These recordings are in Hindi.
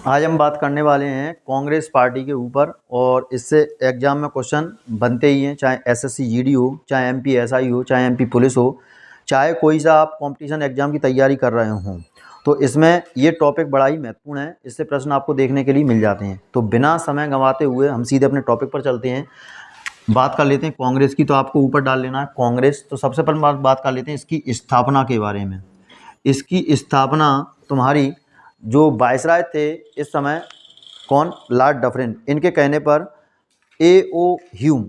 आज हम बात करने वाले हैं कांग्रेस पार्टी के ऊपर। और इससे एग्जाम में क्वेश्चन बनते ही हैं, चाहे एसएससी जीडी हो, चाहे एमपी एसआई हो, चाहे एमपी पुलिस हो, चाहे कोई सा आप कंपटीशन एग्जाम की तैयारी कर रहे हों, तो इसमें ये टॉपिक बड़ा ही महत्वपूर्ण है। इससे प्रश्न आपको देखने के लिए मिल जाते हैं। तो बिना समय गंवाते हुए हम सीधे अपने टॉपिक पर चलते हैं। बात कर लेते हैं कांग्रेस की। तो आपको ऊपर डाल लेना है कांग्रेस। तो सबसे पहले बात कर लेते हैं इसकी स्थापना के बारे में। इसकी स्थापना तुम्हारी जो वायसराय थे इस समय, कौन, लॉर्ड डफरिन, इनके कहने पर A.O. ह्यूम,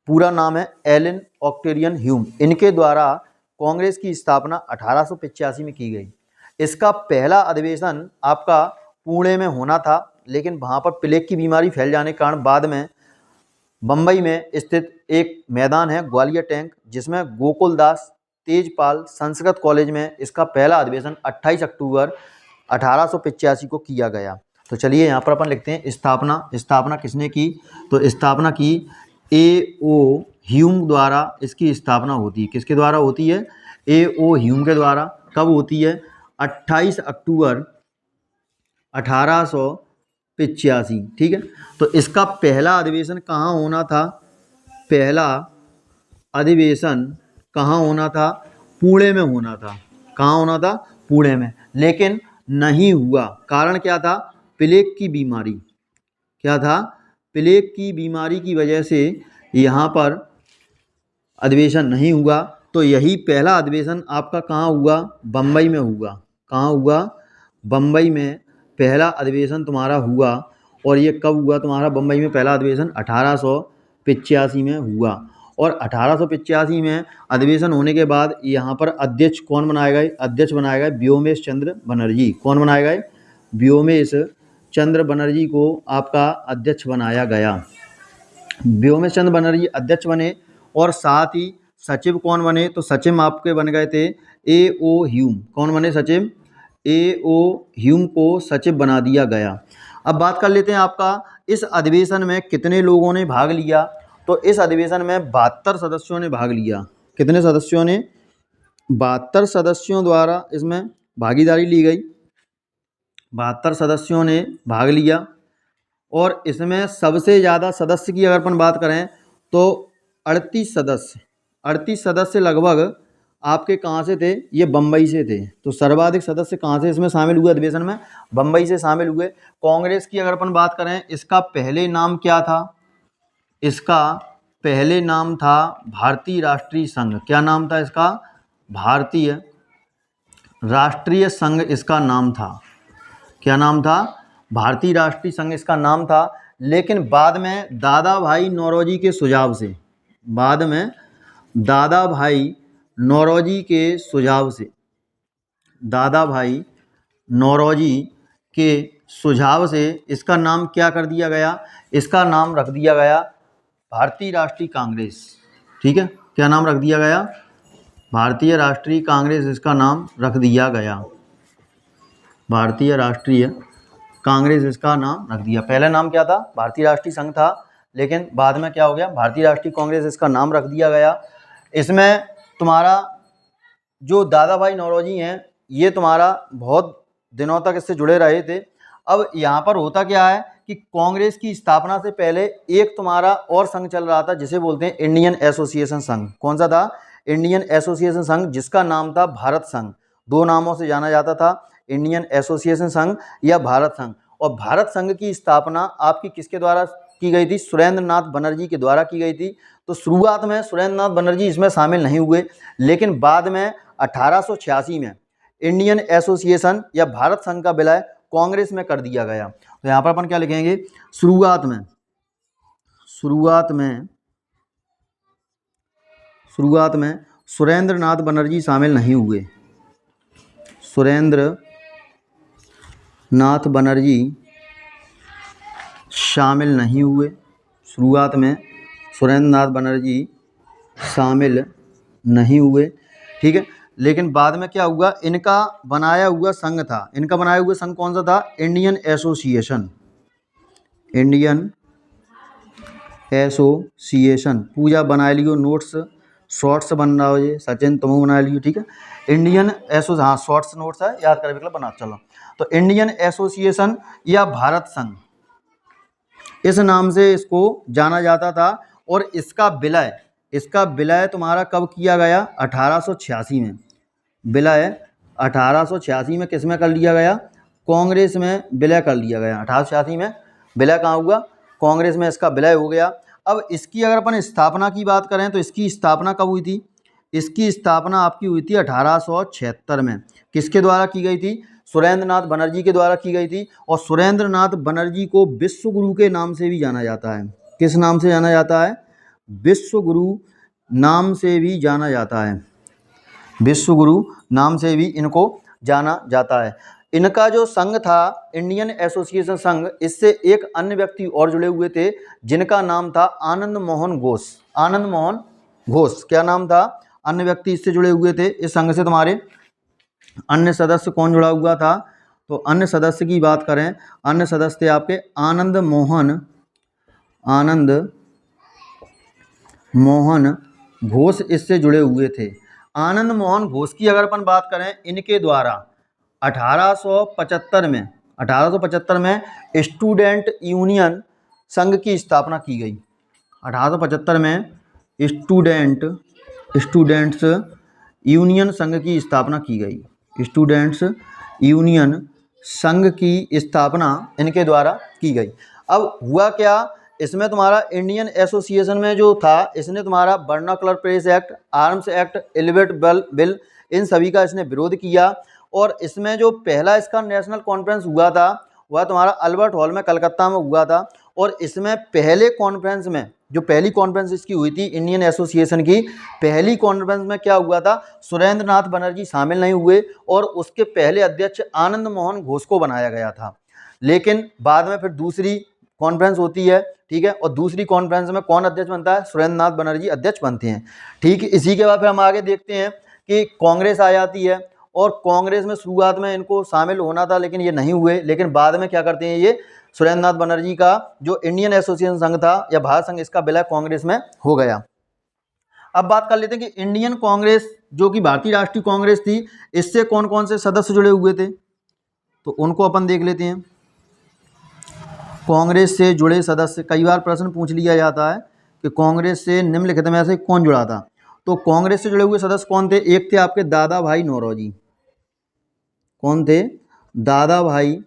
पूरा नाम है एलन ऑक्टेवियन ह्यूम, इनके द्वारा कांग्रेस की स्थापना 1885 में की गई। इसका पहला अधिवेशन आपका पुणे में होना था, लेकिन वहाँ पर प्लेग की बीमारी फैल जाने के कारण बाद में बम्बई में स्थित एक मैदान है ग्वालियर टैंक, जिसमें गोकुल दास तेजपाल संस्कृत कॉलेज में इसका पहला अधिवेशन 28 अक्टूबर 1885 को किया गया। तो चलिए यहाँ पर अपन लिखते हैं स्थापना किसने की। तो स्थापना की A.O. ह्यूम द्वारा इसकी स्थापना होती है। किसके द्वारा होती है? A.O. ह्यूम के द्वारा। कब होती है? 28 अक्टूबर 1885। ठीक है। तो इसका पहला अधिवेशन कहाँ होना था? पहला अधिवेशन कहाँ होना था? पुणे में होना था। कहाँ होना था? पुणे में। लेकिन नहीं हुआ। कारण क्या था? प्लेग की बीमारी। क्या था? प्लेग की बीमारी की वजह से यहाँ पर अधिवेशन नहीं हुआ। तो यही पहला अधिवेशन आपका कहाँ हुआ? बम्बई में हुआ। कहाँ हुआ? बम्बई में पहला अधिवेशन तुम्हारा हुआ। और ये कब हुआ तुम्हारा बम्बई में पहला अधिवेशन? 1885 में हुआ। और 1885 में अधिवेशन होने के बाद यहाँ पर अध्यक्ष कौन बनाए गए? अध्यक्ष बनाए गए व्योमेश चंद्र बनर्जी। कौन बनाए गए? व्योमेश चंद्र बनर्जी को आपका अध्यक्ष बनाया गया। व्योमेश चंद्र बनर्जी अध्यक्ष बने। और साथ ही सचिव कौन बने? तो सचिव आपके बन गए थे A.O. ह्यूम। कौन बने सचिव? A.O. ह्यूम को सचिव बना दिया गया। अब बात कर लेते हैं आपका इस अधिवेशन में कितने लोगों ने भाग लिया। तो इस अधिवेशन में 72 सदस्यों ने भाग लिया। कितने सदस्यों ने? 72 सदस्यों द्वारा इसमें भागीदारी ली गई। 72 सदस्यों ने भाग लिया। और इसमें सबसे ज़्यादा सदस्य की अगर अपन बात करें तो 38 सदस्य लगभग आपके कहाँ से थे? ये बम्बई से थे। तो सर्वाधिक सदस्य कहाँ से इसमें शामिल हुए? अधिवेशन में बम्बई से शामिल हुए। कांग्रेस की अगर अपन बात करें, इसका पहले नाम क्या था? इसका पहले नाम था भारतीय राष्ट्रीय संघ। क्या नाम था इसका? भारतीय राष्ट्रीय संघ इसका नाम था। क्या नाम था? भारतीय राष्ट्रीय संघ इसका नाम था। लेकिन बाद में दादा भाई नौरोजी के सुझाव से, बाद में दादा भाई नौरोजी के सुझाव से, दादा भाई नौरोजी के सुझाव से इसका नाम क्या कर दिया गया? इसका नाम रख दिया गया भारतीय राष्ट्रीय कांग्रेस। ठीक है। क्या नाम रख दिया गया? भारतीय राष्ट्रीय कांग्रेस इसका नाम रख दिया गया। भारतीय राष्ट्रीय कांग्रेस इसका नाम रख दिया। पहला नाम क्या था? भारतीय राष्ट्रीय संघ था, लेकिन बाद में क्या हो गया? भारतीय राष्ट्रीय कांग्रेस इसका नाम रख दिया गया। इसमें तुम्हारा जो दादा भाई नौरोजी हैं, ये तुम्हारा बहुत दिनों तक इससे जुड़े रहे थे। अब यहाँ पर होता क्या है कि कांग्रेस की स्थापना से पहले एक तुम्हारा और संघ चल रहा था, जिसे बोलते हैं इंडियन एसोसिएशन संघ। कौन सा था? इंडियन एसोसिएशन संघ, जिसका नाम था भारत संघ। दो नामों से जाना जाता था, इंडियन एसोसिएशन संघ या भारत संघ। और भारत संघ की स्थापना आपकी किसके द्वारा की गई थी? सुरेंद्र नाथ बनर्जी के द्वारा की गई थी। तो शुरुआत में सुरेंद्र नाथ बनर्जी इसमें शामिल नहीं हुए, लेकिन बाद में 1886 में इंडियन एसोसिएशन या भारत संघ का विलय कांग्रेस में कर दिया गया। तो यहाँ पर अपन क्या लिखेंगे? शुरुआत में सुरेंद्र नाथ बनर्जी शामिल नहीं हुए। सुरेंद्र नाथ बनर्जी शामिल नहीं हुए। शुरुआत में सुरेंद्र नाथ बनर्जी शामिल नहीं हुए। ठीक है। लेकिन बाद में क्या हुआ? इनका बनाया हुआ संघ था। इनका बनाया हुआ संघ कौन सा था? Indian association. Indian association. Puja बना लियो नोट्स, शॉर्ट्स बन रहा हो, ये सचिन तुम बना लियो, ठीक है। इंडियन एसो, हाँ शॉर्ट्स नोट्स है, याद कर विकल्प बना, चलो। तो इंडियन एसोसिएशन या भारत संघ, इस नाम से इसको जाना जाता था। और इसका विलय तुम्हारा कब किया गया? 1886 में। विलय 1886 में किस में कर लिया गया? कांग्रेस में विलय कर लिया गया। 1886 में विलय कहाँ हुआ? कांग्रेस में इसका विलय हो गया। अब इसकी अगर अपन स्थापना की बात करें तो इसकी स्थापना कब हुई थी? इसकी स्थापना आपकी हुई थी 1876 में। किसके द्वारा की गई थी? सुरेंद्र नाथ बनर्जी के द्वारा की गई थी। और सुरेंद्र नाथ बनर्जी को विश्व गुरु के नाम से भी जाना जाता है। किस नाम से जाना जाता है? विश्व गुरु नाम से भी जाना जाता है। विश्व गुरु नाम से भी इनको जाना जाता है। इनका जो संघ था इंडियन एसोसिएशन संघ, इससे एक अन्य व्यक्ति और जुड़े हुए थे जिनका नाम था आनंद मोहन घोष। आनंद मोहन घोष, क्या नाम था? अन्य व्यक्ति इससे जुड़े हुए थे। इस संघ से तुम्हारे अन्य सदस्य कौन जुड़ा हुआ था? तो अन्य सदस्य की बात करें, अन्य सदस्य थे आपके आनंद मोहन घोष इससे जुड़े हुए थे। आनंद मोहन घोष की अगर अपन बात करें, इनके द्वारा 1875 में स्टूडेंट यूनियन संघ की स्थापना की गई। 1875 में स्टूडेंट्स यूनियन संघ की स्थापना की गई। स्टूडेंट्स यूनियन संघ की स्थापना इनके द्वारा की गई। अब हुआ क्या, इसमें तुम्हारा इंडियन एसोसिएशन में जो था, इसने तुम्हारा vernacular press act, arms act, Ilbert bill, इन सभी का इसने विरोध किया। और इसमें जो पहला इसका नेशनल कॉन्फ्रेंस हुआ था वह तुम्हारा अल्बर्ट हॉल में कलकत्ता में हुआ था। और इसमें पहले कॉन्फ्रेंस में, जो पहली कॉन्फ्रेंस इसकी हुई थी इंडियन एसोसिएशन की, पहली कॉन्फ्रेंस में क्या हुआ था? सुरेंद्र नाथ बनर्जी शामिल नहीं हुए और उसके पहले अध्यक्ष आनंद मोहन घोष को बनाया गया था। लेकिन बाद में फिर दूसरी कॉन्फ्रेंस होती है, ठीक है, और दूसरी कॉन्फ्रेंस में कौन अध्यक्ष बनता है? सुरेंद्र नाथ बनर्जी अध्यक्ष बनते हैं। ठीक, इसी के बाद फिर हम आगे देखते हैं कि कांग्रेस आ जाती है। और कांग्रेस में शुरुआत में इनको शामिल होना था लेकिन ये नहीं हुए। लेकिन बाद में क्या करते हैं, ये सुरेंद्र नाथ बनर्जी का जो इंडियन एसोसिएशन संघ था या भारत संघ, इसका विलय कांग्रेस में हो गया। अब बात कर लेते हैं कि इंडियन कांग्रेस जो कि भारतीय राष्ट्रीय कांग्रेस थी, इससे कौन कौन से सदस्य जुड़े हुए थे, तो उनको अपन देख लेते हैं। कांग्रेस से जुड़े सदस्य, कई बार प्रश्न पूछ लिया जाता है कि कांग्रेस से निम्नलिखित में से कौन जुड़ा था। तो कांग्रेस से जुड़े हुए सदस्य कौन थे? एक थे आपके दादा भाई नौरोजी। कौन थे? दादा भाई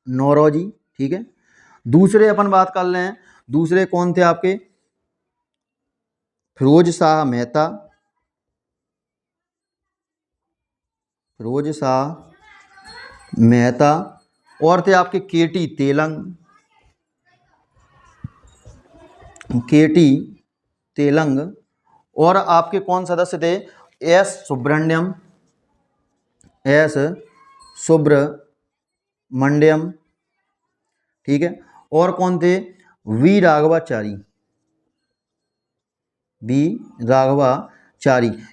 नौरोजी, ठीक है। दूसरे अपन बात कर रहे हैं, दूसरे कौन थे आपके? फिरोज शाह मेहता, फिरोज शाह मेहता। और थे आपके केटी तेलंग। और आपके कौन सदस्य थे? एस सुब्रमण्यम, ठीक है। और कौन थे? वी राघवाचारी,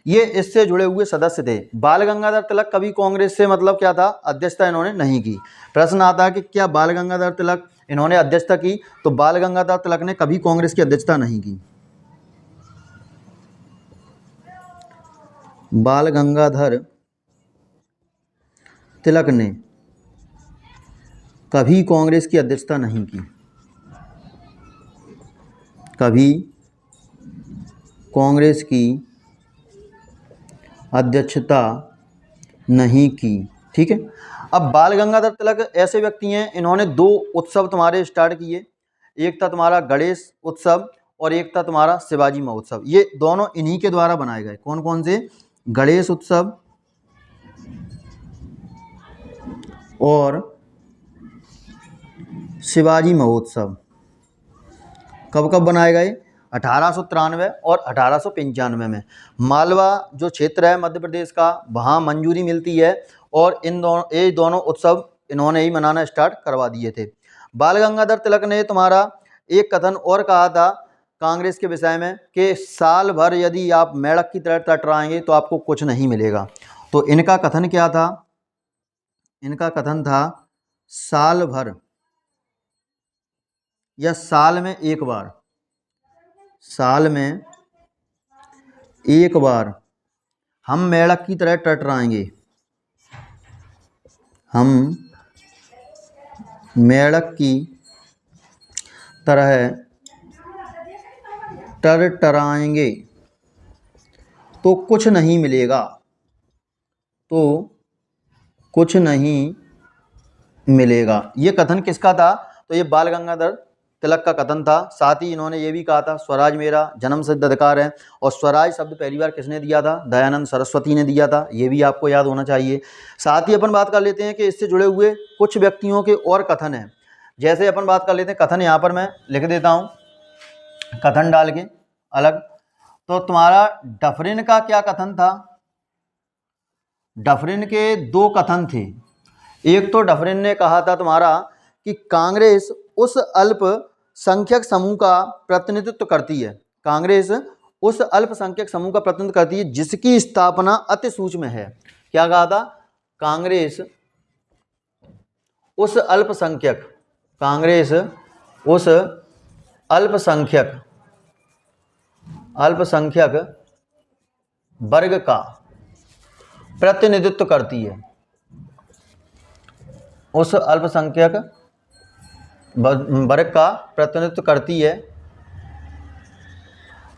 ये इससे जुड़े हुए सदस्य थे। बाल गंगाधर तिलक कभी कांग्रेस से मतलब क्या था? अध्यक्षता इन्होंने नहीं की। प्रश्न आता है कि क्या बाल गंगाधर तिलक इन्होंने अध्यक्षता की? तो बाल गंगाधर तिलक ने कभी कांग्रेस की अध्यक्षता नहीं की। बाल गंगाधर तिलक ने कभी कांग्रेस की अध्यक्षता नहीं की, कभी कांग्रेस की अध्यक्षता नहीं की, ठीक है। अब बाल गंगाधर तिलक ऐसे व्यक्ति हैं, इन्होंने दो उत्सव तुम्हारे स्टार्ट किए। एक था तुम्हारा गणेश उत्सव और एक था तुम्हारा शिवाजी महोत्सव। ये दोनों इन्हीं के द्वारा बनाए गए। कौन कौन से? गणेश उत्सव और शिवाजी महोत्सव। कब कब बनाए गए? 1893 और 1895 में। मालवा जो क्षेत्र है मध्य प्रदेश का, वहाँ मंजूरी मिलती है और ये दोनों उत्सव इन्होंने ही मनाना स्टार्ट करवा दिए थे। बाल गंगाधर तिलक ने तुम्हारा एक कथन और कहा था कांग्रेस के विषय में कि साल भर यदि आप मेढक की तरह टटराएंगे तो आपको कुछ नहीं मिलेगा। तो इनका कथन क्या था? इनका कथन था साल भर या साल में एक बार, साल में एक बार हम मेढक की तरह टरटराएंगे, हम मेढक की तरह टरटराएंगे तो कुछ नहीं मिलेगा, तो कुछ नहीं मिलेगा। ये कथन किसका था? तो ये बाल गंगाधर तिलक का कथन था। साथ ही इन्होंने ये भी कहा था स्वराज मेरा जन्म सिद्ध अधिकार है। और स्वराज शब्द पहली बार किसने दिया था? दयानंद सरस्वती ने दिया था। ये भी आपको याद होना चाहिए। साथ ही अपन बात कर लेते हैं कि इससे जुड़े हुए कुछ व्यक्तियों के और कथन हैं। जैसे अपन बात कर लेते हैं कथन, यहाँ पर मैं लिख देता हूँ कथन डाल के अलग। तो तुम्हारा डफरिन का क्या कथन था? डफरिन के दो कथन थे। एक तो डफरिन ने कहा था तुम्हारा कि कांग्रेस उस अल्पसंख्यक समूह का प्रतिनिधित्व करती है, कांग्रेस उस अल्पसंख्यक समूह का प्रतिनिधित्व करती है जिसकी स्थापना अति सूक्ष्म है। क्या कहा था? कांग्रेस उस अल्पसंख्यक, कांग्रेस उस अल्पसंख्यक वर्ग का प्रतिनिधित्व करती है, उस अल्पसंख्यक वर्ग का प्रतिनिधित्व करती है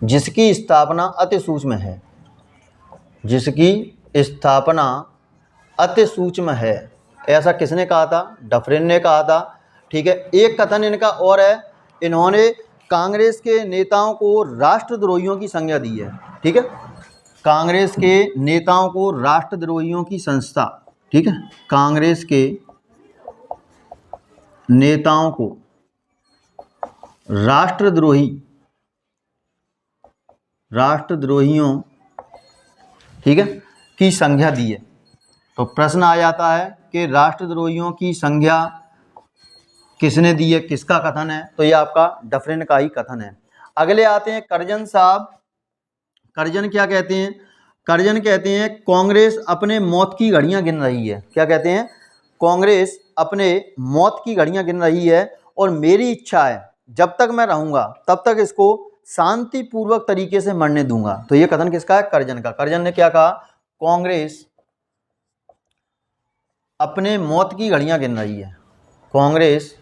जिसकी स्थापना अति सूक्ष्म है, जिसकी स्थापना अति सूक्ष्म है। ऐसा किसने कहा था? डफरिन ने कहा था। ठीक है। एक कथन इनका और है, इन्होंने कांग्रेस के नेताओं को राष्ट्रद्रोहियों की संज्ञा दी है। ठीक है, कांग्रेस के नेताओं को राष्ट्रद्रोहियों की संस्था, ठीक है, कांग्रेस के नेताओं को राष्ट्रद्रोहियों, ठीक है, की संज्ञा दी है। तो प्रश्न आ जाता है कि राष्ट्रद्रोहियों की संज्ञा किसने दी है, किसका कथन है? तो ये आपका डफरिन का ही कथन है। अगले आते हैं करजन साहब। करजन क्या कहते हैं? करजन कहते हैं कांग्रेस अपने मौत की घड़ियां गिन रही है। क्या कहते हैं? कांग्रेस अपने मौत की घड़ियां गिन रही है और मेरी इच्छा है जब तक मैं रहूंगा तब तक इसको शांतिपूर्वक तरीके से मरने दूंगा। तो ये कथन किसका है? करजन का। करजन ने क्या कहा? कांग्रेस अपने मौत की घड़ियां गिन रही है, कांग्रेस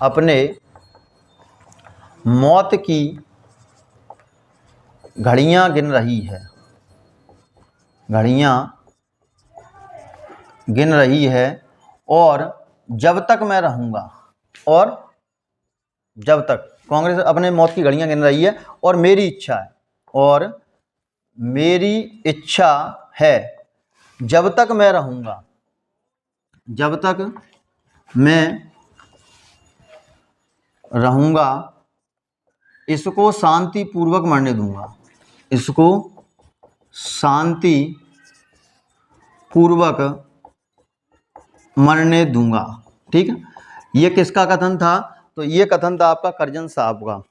अपने मौत की घड़ियां गिन रही है, घड़ियां गिन रही है और जब तक मैं रहूंगा, और जब तक कांग्रेस अपने मौत की घड़ियां गिन रही है और मेरी इच्छा है, और मेरी इच्छा है जब तक मैं रहूंगा, जब तक मैं रहूंगा इसको शांतिपूर्वक मरने दूंगा, इसको शांति पूर्वक मरने दूंगा। ठीक है, ये किसका कथन था? तो ये कथन था आपका करजन साहब का।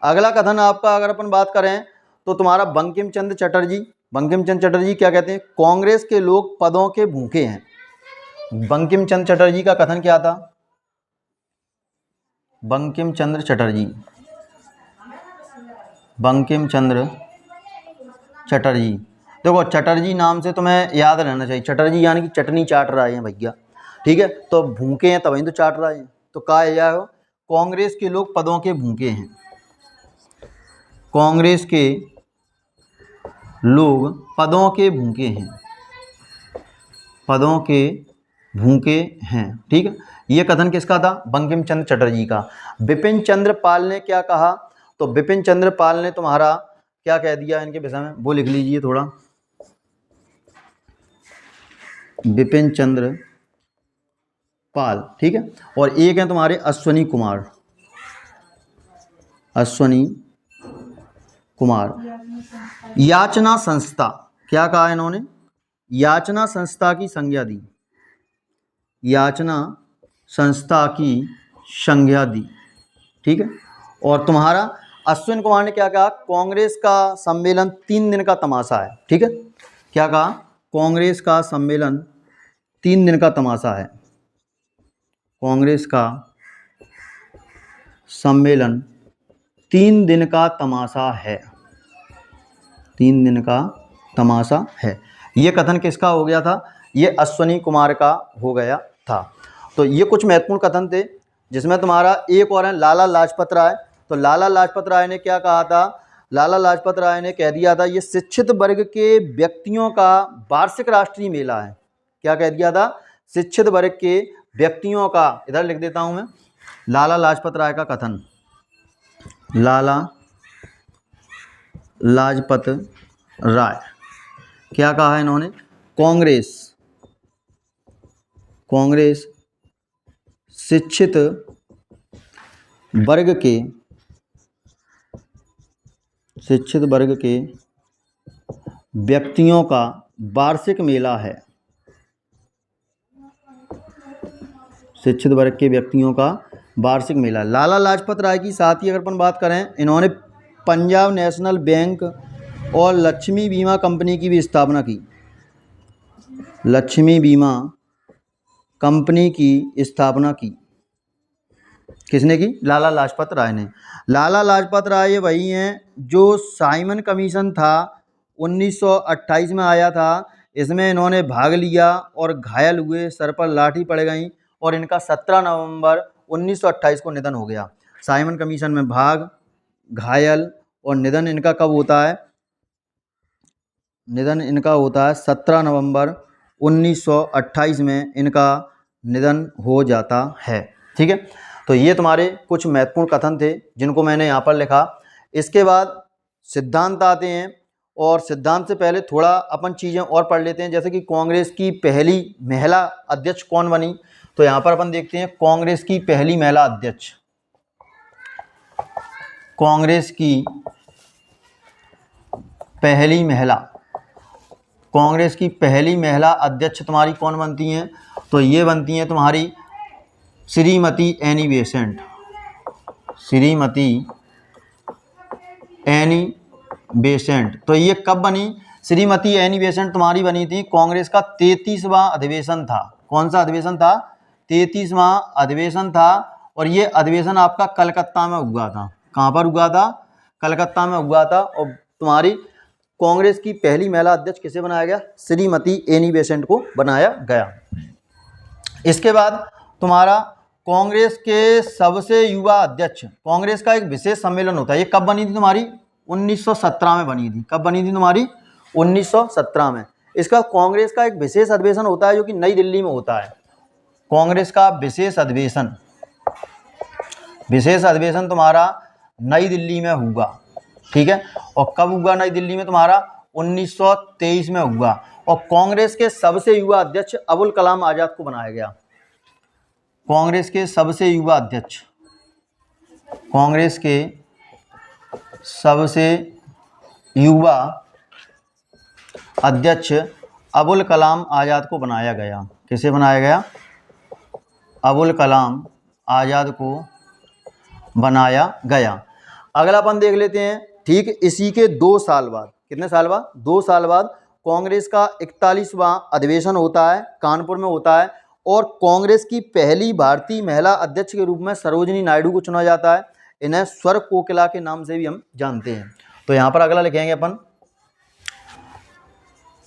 अगला कथन आपका अगर अपन बात करें तो तुम्हारा बंकिम चंद्र चटर्जी। बंकिम चंद्र चटर्जी क्या कहते हैं? कांग्रेस के लोग पदों के भूखे हैं। बंकिम चंद्र चटर्जी का कथन क्या था? बंकिम चंद्र चटर्जी, बंकिम चंद्र चटर्जी, देखो चटर्जी नाम से तुम्हें याद रहना चाहिए, चटर्जी यानी कि चटनी चाट रहे हैं भैया। ठीक है, तो भूखे हैं तभी तो चाट रहे हैं। तो कहा जाए कांग्रेस के लोग पदों के भूखे हैं, कांग्रेस के लोग पदों के भूखे हैं, पदों के भूखे हैं। ठीक है, ये कथन किसका था? बंकिम चंद्र चटर्जी का। बिपिन चंद्र पाल ने क्या कहा? तो बिपिन चंद्र पाल ने तुम्हारा क्या कह दिया इनके विषय में, वो लिख लीजिए थोड़ा। बिपिन चंद्र पाल, ठीक है। और एक है तुम्हारे अश्वनी कुमार, अश्वनी कुमार। याचना संस्था, क्या कहा इन्होंने? याचना संस्था की संज्ञा दी, याचना संस्था की संज्ञा दी। ठीक है, और तुम्हारा अश्विन कुमार ने क्या कहा? कांग्रेस का सम्मेलन 3 दिन का तमाशा है। ठीक है, क्या कहा? कांग्रेस का सम्मेलन 3 दिन का तमाशा है, कांग्रेस का सम्मेलन 3 दिन का तमाशा है, 3 दिन का तमाशा है। ये कथन किसका हो गया था? ये अश्वनी कुमार का हो गया था। तो ये कुछ महत्वपूर्ण कथन थे, जिसमें तुम्हारा एक और है लाला लाजपत राय। तो लाला लाजपत राय ने क्या कहा था? लाला लाजपत राय ने कह दिया था ये शिक्षित वर्ग के व्यक्तियों का वार्षिक राष्ट्रीय मेला है। क्या कह दिया था? शिक्षित वर्ग के व्यक्तियों का, इधर लिख देता हूं मैं, लाला लाजपत राय का कथन। लाला लाजपत राय क्या कहा है इन्होंने? कांग्रेस शिक्षित वर्ग के व्यक्तियों का वार्षिक मेला है। शिक्षित वर्ग के व्यक्तियों का वार्षिक मेला। लाला लाजपत राय की साथ ही अगर अपन बात करें, इन्होंने पंजाब नेशनल बैंक और लक्ष्मी बीमा कंपनी की भी स्थापना की। लक्ष्मी बीमा कंपनी की स्थापना की किसने की? लाला लाजपत राय ने। लाला लाजपत राय वही हैं जो साइमन कमीशन था 1928 में आया था, इसमें इन्होंने भाग लिया और घायल हुए, सर पर लाठी पड़ गई और इनका 17 नवंबर 1928 को निधन हो गया। साइमन कमीशन में भाग, घायल और निधन इनका कब होता है? निधन इनका होता है 17 नवंबर 1928 में इनका निधन हो जाता है। ठीक है, तो ये तुम्हारे कुछ महत्वपूर्ण कथन थे जिनको मैंने यहाँ पर लिखा। इसके बाद सिद्धांत आते हैं, और सिद्धांत से पहले थोड़ा अपन चीज़ें और पढ़ लेते हैं, जैसे कि कांग्रेस की पहली महिला अध्यक्ष कौन बनी। तो यहाँ पर अपन देखते हैं कांग्रेस की पहली महिला अध्यक्ष। कांग्रेस की पहली महिला अध्यक्ष तुम्हारी कौन बनती हैं? तो ये बनती हैं तुम्हारी Shrimati Annie Besant. Shrimati Annie Besant. तो ये कब बनी? श्रीमती एनी बेसेंट तुम्हारी बनी थी, कांग्रेस का 33वां अधिवेशन था। कौन सा अधिवेशन था? 33वां अधिवेशन था। और ये अधिवेशन आपका कलकत्ता में हुआ था। कहाँ पर हुआ था? कलकत्ता में हुआ था। और तुम्हारी कांग्रेस की पहली महिला अध्यक्ष किसे बनाया गया? श्रीमती एनी बेसेंट को बनाया गया। इसके बाद तुम्हारा कांग्रेस के सबसे युवा अध्यक्ष, कांग्रेस का एक विशेष सम्मेलन होता है। ये कब बनी थी तुम्हारी? 1917 में बनी थी। कब बनी थी तुम्हारी? 1917 में। इसका कांग्रेस का एक विशेष अधिवेशन होता है जो कि नई दिल्ली में होता है। कांग्रेस का विशेष अधिवेशन तुम्हारा नई दिल्ली में हुआ। ठीक है, और कब हुआ नई दिल्ली में? तुम्हारा 1923 में हुआ। और कांग्रेस के सबसे युवा अध्यक्ष अबुल कलाम आजाद को बनाया गया। कांग्रेस के सबसे युवा अध्यक्ष अबुल कलाम आजाद को बनाया गया। किसे बनाया गया? अबुल कलाम आजाद को बनाया गया। अगला अपन देख लेते हैं। ठीक इसी के 2 साल बाद, कितने साल बाद? 2 साल बाद कांग्रेस का 41वां अधिवेशन होता है, कानपुर में होता है। और कांग्रेस की पहली भारतीय महिला अध्यक्ष के रूप में सरोजिनी नायडू को चुना जाता है। इन्हें स्वर कोकिला के नाम से भी हम जानते हैं। तो यहाँ पर अगला लिखेंगे अपन,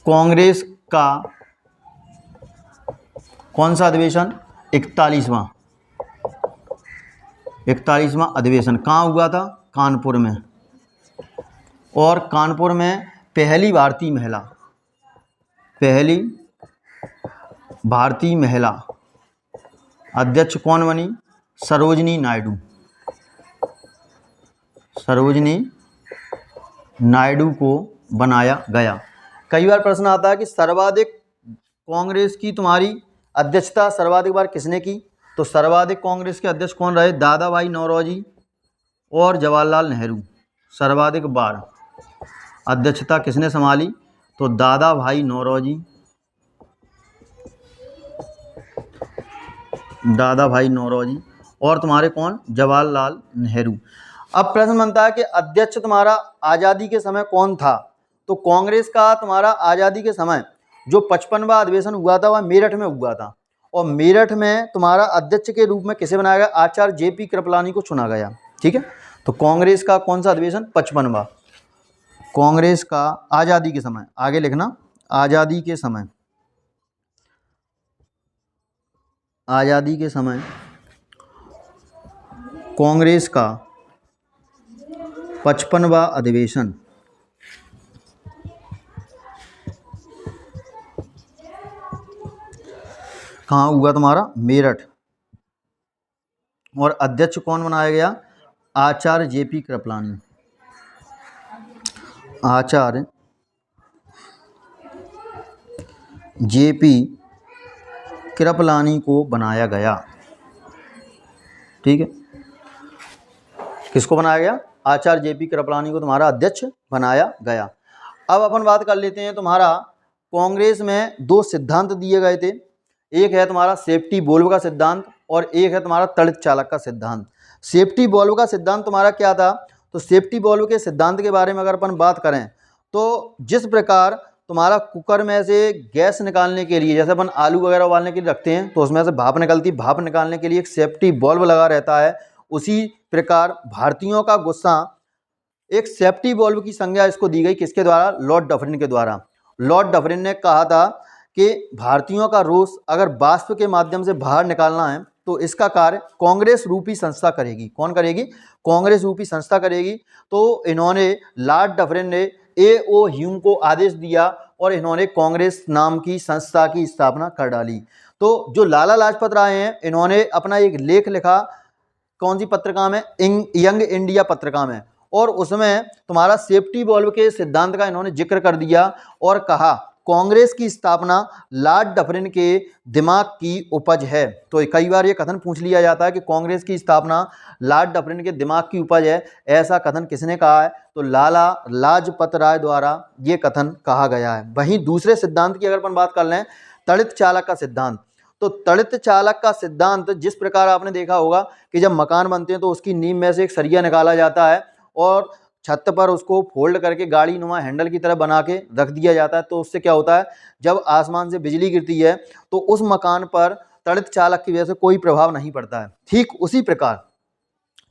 कांग्रेस का कौन सा अधिवेशन? 41वां अधिवेशन कहाँ हुआ था? कानपुर में। और कानपुर में पहली भारतीय महिला अध्यक्ष कौन बनी? सरोजिनी नायडू को बनाया गया। कई बार प्रश्न आता है कि सर्वाधिक कांग्रेस की तुम्हारी अध्यक्षता सर्वाधिक बार किसने की? तो सर्वाधिक कांग्रेस के अध्यक्ष कौन रहे? दादा भाई नौरोजी और जवाहरलाल नेहरू। सर्वाधिक बार अध्यक्षता किसने संभाली? तो दादा भाई नौरोजी और तुम्हारे कौन? जवाहरलाल नेहरू। अब प्रश्न बनता है कि अध्यक्ष तुम्हारा आज़ादी के समय कौन था? तो कांग्रेस का तुम्हारा आज़ादी के समय जो 55वां अधिवेशन हुआ था वह मेरठ में हुआ था। और मेरठ में तुम्हारा अध्यक्ष के रूप में किसे बनाया गया? आचार्य JP कृपलानी को चुना गया। ठीक है, तो कांग्रेस का कौन सा अधिवेशन? 55वां। कांग्रेस का आज़ादी के समय, आगे लिखना, आज़ादी के समय, आज़ादी के समय कांग्रेस का 55वां अधिवेशन कहाँ हुआ तुम्हारा? मेरठ। और अध्यक्ष कौन बनाया गया? आचार्य जेपी कृपलानी, आचार्य जेपी कृपलानी को बनाया गया। ठीक है, किसको बनाया गया? आचार्य जेपी कृपलानी को तुम्हारा अध्यक्ष बनाया गया। अब अपन बात कर लेते हैं, तुम्हारा कांग्रेस में दो सिद्धांत दिए गए थे, एक है तुम्हारा सेफ्टी वॉल्व का सिद्धांत और एक है तुम्हारा तड़ित चालक का सिद्धांत। सेफ्टी वॉल्व का सिद्धांत तुम्हारा क्या था? तो सेफ्टी वॉल्व के सिद्धांत के बारे में अगर अपन बात करें तो जिस प्रकार तुम्हारा कुकर में से गैस निकालने के लिए, जैसे अपन आलू वगैरह उबालने के लिए रखते हैं तो उसमें से भाप निकलती, भाप निकालने के लिए एक सेफ्टी वॉल्व लगा रहता है, उसी प्रकार भारतीयों का गुस्सा एक सेफ्टी वॉल्व की संज्ञा इसको दी गई, किसके द्वारा? लॉर्ड डफरिन के द्वारा। लॉर्ड डफरिन ने कहा था कि भारतीयों का रोष अगर वाष्प के माध्यम से बाहर निकालना है तो इसका कार्य कांग्रेस रूपी संस्था करेगी। कौन करेगी? कांग्रेस रूपी संस्था करेगी। तो इन्होंने, लॉर्ड डफरिन ने A.O. ह्यूम को आदेश दिया और इन्होंने कांग्रेस नाम की संस्था की स्थापना कर डाली। तो जो लाला लाजपत राय हैं, इन्होंने अपना एक लेख लिखा, कौन सी पत्रिका में? यंग इंडिया पत्रिका में, और उसमें तुम्हारा सेफ्टी वॉल्व के सिद्धांत का इन्होंने जिक्र कर दिया और कहा कांग्रेस की स्थापना लॉर्ड डफरिन के दिमाग की उपज है। तो कई बार ये कथन पूछ लिया जाता है कि कांग्रेस की स्थापना लॉर्ड डफरिन के दिमाग की उपज है, ऐसा कथन किसने कहा है? तो लाला लाजपत राय द्वारा ये कथन कहा गया है। वहीं दूसरे सिद्धांत की अगर अपन बात कर लें, तड़ित चालक का सिद्धांत, तो तड़ित चालक का सिद्धांत जिस प्रकार आपने देखा होगा कि जब मकान बनते हैं तो उसकी नींव में से एक सरिया निकाला जाता है और छत पर उसको फोल्ड करके गाड़ी नुमा हैंडल की तरह बना के रख दिया जाता है। तो उससे क्या होता है, जब आसमान से बिजली गिरती है तो उस मकान पर तड़ित चालक की वजह से कोई प्रभाव नहीं पड़ता है। ठीक उसी प्रकार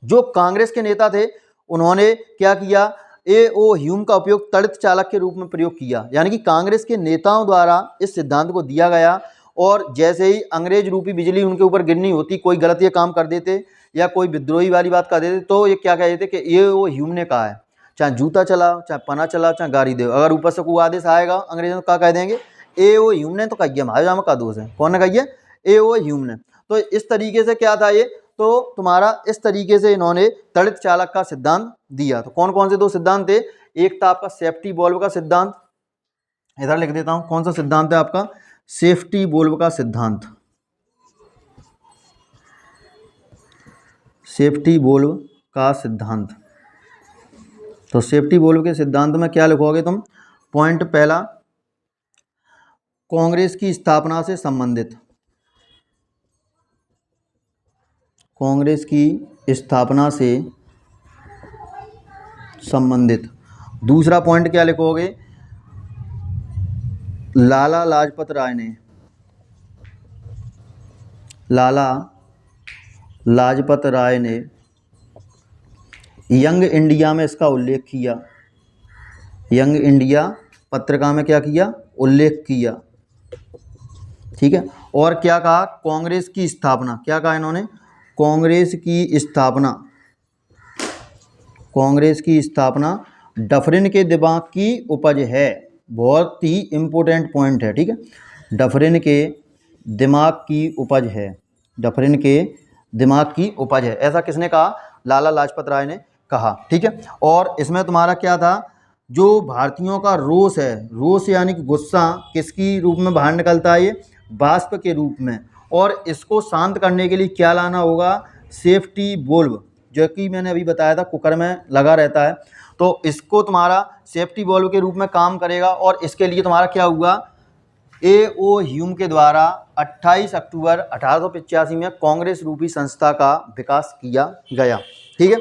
जो कांग्रेस के नेता थे उन्होंने क्या किया? A.O. ह्यूम का उपयोग तड़ित चालक के रूप में प्रयोग किया, यानी कि कांग्रेस के नेताओं द्वारा इस सिद्धांत को दिया गया। और जैसे ही अंग्रेज रूपी बिजली उनके ऊपर गिरनी होती, कोई गलत ये काम कर देते या कोई विद्रोही वाली बात कर देते, तो ये क्या कह देते कि A.O. ह्यूम ने कहा है। चाहे जूता चलाओ, चाहे पना चलाओ, चाहे गाड़ी दे, अगर ऊपर से कोई आदेश आएगा अंग्रेजों को क्या कह देंगे? A.O. ह्यूम ने तो कही है, हमारे जामा का दोष है। कौन ने कही है? A.O. ह्यूम ने। तो इस तरीके से क्या था ये, तो तुम्हारा इस तरीके से इन्होंने तड़ित चालक का सिद्धांत दिया। तो कौन कौन से दो सिद्धांत थे? एक था आपका सेफ्टी वॉल्व का सिद्धांत, इधर लिख देता हूं, कौन सा सिद्धांत है आपका? सेफ्टी वॉल्व का सिद्धांत, सेफ्टी वॉल्व का सिद्धांत। तो सेफ्टी वॉल्व के सिद्धांत में क्या लिखोगे तुम? पॉइंट पहला, कांग्रेस की स्थापना से संबंधित, कांग्रेस की स्थापना से संबंधित। दूसरा पॉइंट क्या लिखोगे? लाला लाजपत राय ने, लाला लाजपत राय ने यंग इंडिया में इसका उल्लेख किया, यंग इंडिया पत्रिका में क्या किया? उल्लेख किया। ठीक है, और क्या कहा? कांग्रेस की स्थापना, क्या कहा इन्होंने? कांग्रेस की स्थापना, कांग्रेस की स्थापना डफरिन के दिमाग की उपज है। बहुत ही इंपॉर्टेंट पॉइंट है। ठीक है, डफरिन के दिमाग की उपज है, डफरिन के दिमाग की उपज है, ऐसा किसने कहा? लाला लाजपत राय ने कहा। ठीक है, और इसमें तुम्हारा क्या था? जो भारतीयों का रोष है, रोष यानी कि गुस्सा किसकी रूप में बाहर निकलता है? ये वाष्प के रूप में। और इसको शांत करने के लिए क्या लाना होगा? सेफ्टी वॉल्व, जो कि मैंने अभी बताया था कुकर में लगा रहता है, तो इसको तुम्हारा सेफ्टी वॉल्व के रूप में काम करेगा। और इसके लिए तुम्हारा क्या हुआ? A.O. ह्यूम के द्वारा 28 अक्टूबर 1885 में कांग्रेस रूपी संस्था का विकास किया गया। ठीक है,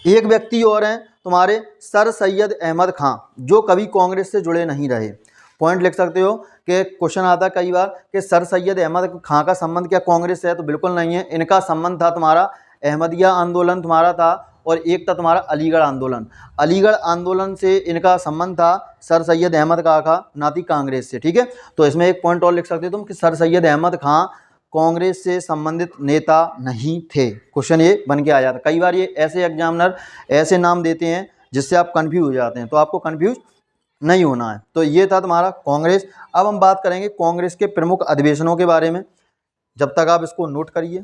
एक व्यक्ति और हैं तुम्हारे, सर सैयद अहमद खां, जो कभी कांग्रेस से जुड़े नहीं रहे। पॉइंट लिख सकते हो कि क्वेश्चन आता है कई बार कि सर सैयद अहमद खां का संबंध क्या कांग्रेस से है? तो बिल्कुल नहीं है। इनका संबंध था तुम्हारा अहमदिया आंदोलन तुम्हारा था, और एक था तुम्हारा अलीगढ़ आंदोलन। अलीगढ़ आंदोलन से इनका संबंध था सर सैयद अहमद खां का, ना कि कांग्रेस से। ठीक है, तो इसमें एक पॉइंट और लिख सकते हो तुम कि सर सैयद अहमद खां कांग्रेस से संबंधित नेता नहीं थे। क्वेश्चन ये बन के आ जाता। कई बार ये ऐसे एग्जामिनर ऐसे नाम देते हैं जिससे आप कंफ्यूज हो जाते हैं, तो आपको कंफ्यूज नहीं होना है। तो ये था तुम्हारा कांग्रेस। अब हम बात करेंगे कांग्रेस के प्रमुख अधिवेशनों के बारे में, जब तक आप इसको नोट करिए।